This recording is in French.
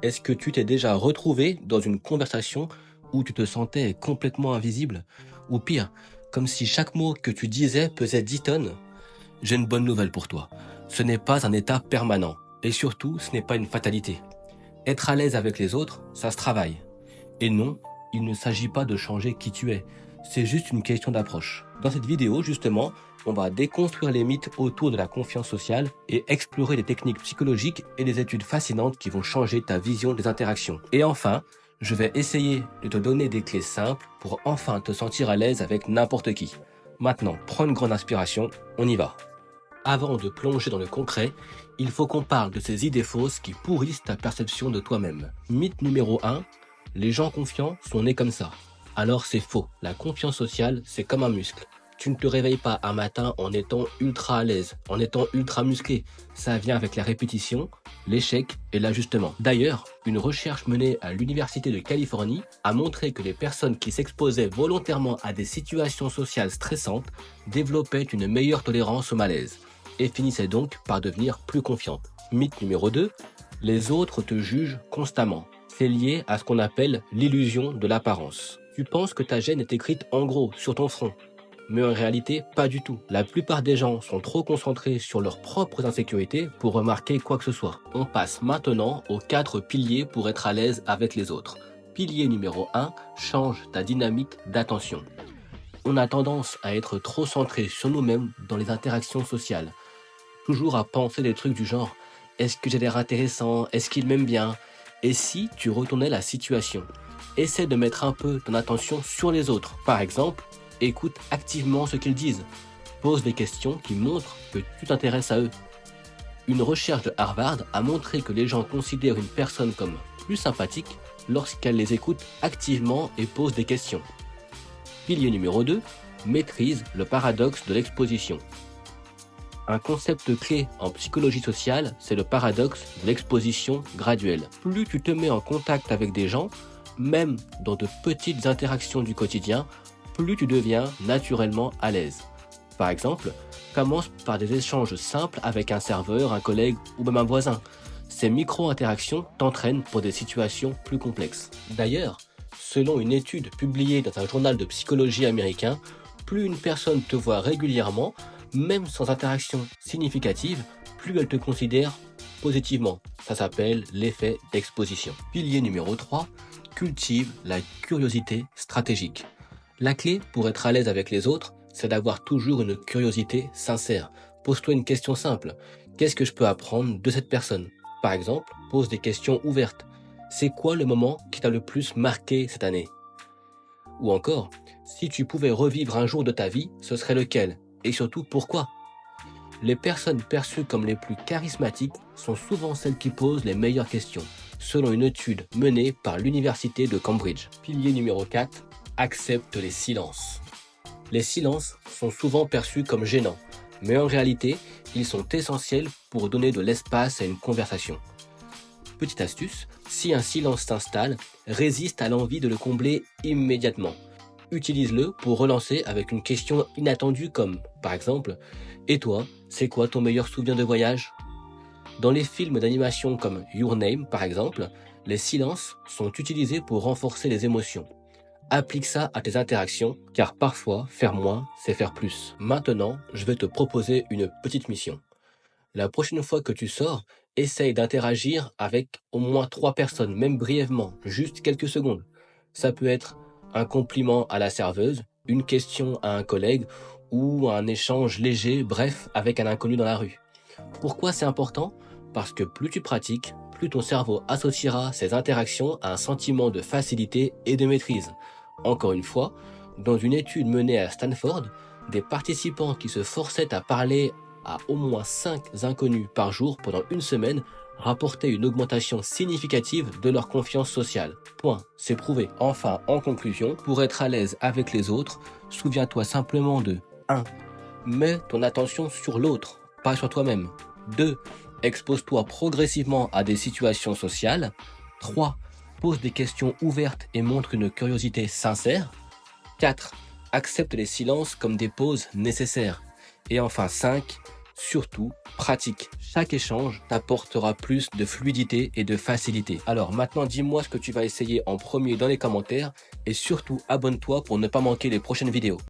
Est-ce que tu t'es déjà retrouvé dans une conversation où tu te sentais complètement invisible? Ou pire, comme si chaque mot que tu disais pesait 10 tonnes? J'ai une bonne nouvelle pour toi. Ce n'est pas un état permanent. Et surtout, ce n'est pas une fatalité. Être à l'aise avec les autres, ça se travaille. Et non, il ne s'agit pas de changer qui tu es. C'est juste une question d'approche. Dans cette vidéo, justement, on va déconstruire les mythes autour de la confiance sociale et explorer des techniques psychologiques et des études fascinantes qui vont changer ta vision des interactions. Et enfin, je vais essayer de te donner des clés simples pour enfin te sentir à l'aise avec n'importe qui. Maintenant, prends une grande inspiration, on y va. Avant de plonger dans le concret, il faut qu'on parle de ces idées fausses qui pourrissent ta perception de toi-même. Mythe numéro 1, les gens confiants sont nés comme ça. Alors c'est faux, la confiance sociale, c'est comme un muscle. Tu ne te réveilles pas un matin en étant ultra à l'aise, en étant ultra musclé. Ça vient avec la répétition, l'échec et l'ajustement. D'ailleurs, une recherche menée à l'Université de Californie a montré que les personnes qui s'exposaient volontairement à des situations sociales stressantes développaient une meilleure tolérance au malaise et finissaient donc par devenir plus confiantes. Mythe numéro 2, les autres te jugent constamment. C'est lié à ce qu'on appelle l'illusion de l'apparence. Tu penses que ta gêne est écrite en gros sur ton front, mais en réalité, pas du tout. La plupart des gens sont trop concentrés sur leurs propres insécurités pour remarquer quoi que ce soit. On passe maintenant aux 4 piliers pour être à l'aise avec les autres. Pilier numéro 1, change ta dynamique d'attention. On a tendance à être trop centré sur nous-mêmes dans les interactions sociales. Toujours à penser des trucs du genre « Est-ce que j'ai l'air intéressant? Est-ce qu'il m'aime bien ?» Et si tu retournais la situation? Essaie de mettre un peu ton attention sur les autres. Par exemple, écoute activement ce qu'ils disent. Pose des questions qui montrent que tu t'intéresses à eux. Une recherche de Harvard a montré que les gens considèrent une personne comme plus sympathique lorsqu'elle les écoute activement et pose des questions. Pilier numéro 2, maîtrise le paradoxe de l'exposition. Un concept clé en psychologie sociale, c'est le paradoxe de l'exposition graduelle. Plus tu te mets en contact avec des gens, même dans de petites interactions du quotidien, plus tu deviens naturellement à l'aise. Par exemple, commence par des échanges simples avec un serveur, un collègue ou même un voisin. Ces micro-interactions t'entraînent pour des situations plus complexes. D'ailleurs, selon une étude publiée dans un journal de psychologie américain, plus une personne te voit régulièrement, même sans interaction significative, plus elle te considère positivement. Ça s'appelle l'effet d'exposition. Pilier numéro 3, cultive la curiosité stratégique. La clé pour être à l'aise avec les autres, c'est d'avoir toujours une curiosité sincère. Pose-toi une question simple. Qu'est-ce que je peux apprendre de cette personne? Par exemple, pose des questions ouvertes. C'est quoi le moment qui t'a le plus marqué cette année? Ou encore, si tu pouvais revivre un jour de ta vie, ce serait lequel? Et surtout, pourquoi? Les personnes perçues comme les plus charismatiques sont souvent celles qui posent les meilleures questions, selon une étude menée par l'Université de Cambridge. Pilier numéro 4, accepte les silences. Les silences sont souvent perçus comme gênants, mais en réalité, ils sont essentiels pour donner de l'espace à une conversation. Petite astuce, si un silence s'installe, résiste à l'envie de le combler immédiatement. Utilise-le pour relancer avec une question inattendue comme, par exemple, « Et toi, c'est quoi ton meilleur souvenir de voyage ?» Dans les films d'animation comme Your Name, par exemple, les silences sont utilisés pour renforcer les émotions. Applique ça à tes interactions, car parfois, faire moins, c'est faire plus. Maintenant, je vais te proposer une petite mission. La prochaine fois que tu sors, essaye d'interagir avec au moins 3 personnes, même brièvement, juste quelques secondes. Ça peut être un compliment à la serveuse, une question à un collègue ou un échange léger, bref, avec un inconnu dans la rue. Pourquoi c'est important? Parce que plus tu pratiques, plus ton cerveau associera ces interactions à un sentiment de facilité et de maîtrise. Encore une fois, dans une étude menée à Stanford, des participants qui se forçaient à parler à au moins 5 inconnus par jour pendant une semaine rapportaient une augmentation significative de leur confiance sociale. Point, c'est prouvé. Enfin, en conclusion, pour être à l'aise avec les autres, souviens-toi simplement de 1. Mets ton attention sur l'autre, pas sur toi-même. 2. Expose-toi progressivement à des situations sociales. 3. Pose des questions ouvertes et montre une curiosité sincère. 4. Accepte les silences comme des pauses nécessaires. Et enfin 5. Surtout, pratique. Chaque échange t'apportera plus de fluidité et de facilité. Alors maintenant, dis-moi ce que tu vas essayer en premier dans les commentaires et surtout abonne-toi pour ne pas manquer les prochaines vidéos.